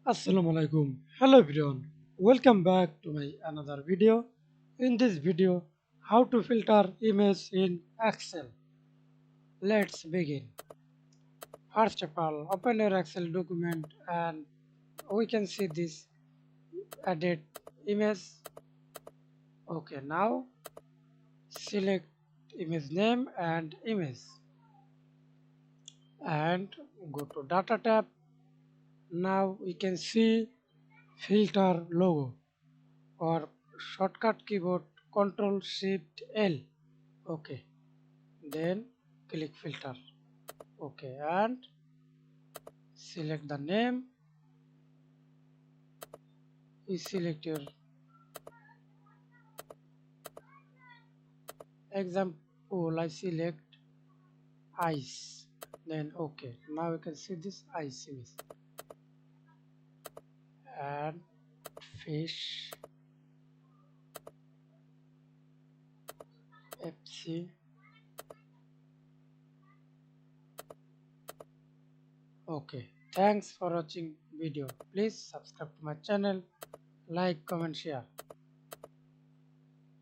Assalamu alaikum. Hello everyone. Welcome back to my another video. In this video, how to filter image in Excel. Let's begin. First of all, open your Excel document and we can see this edit image. Okay, now select image name and image and go to data tab. Now we can see filter logo or shortcut keyboard Ctrl Shift L. Okay, then click filter. Okay, and select the name. You select your example. I select ice. Then okay. Now you can see this ice image and fish FC. Okay. Thanks for watching video. Please subscribe to my channel. Like, comment, share.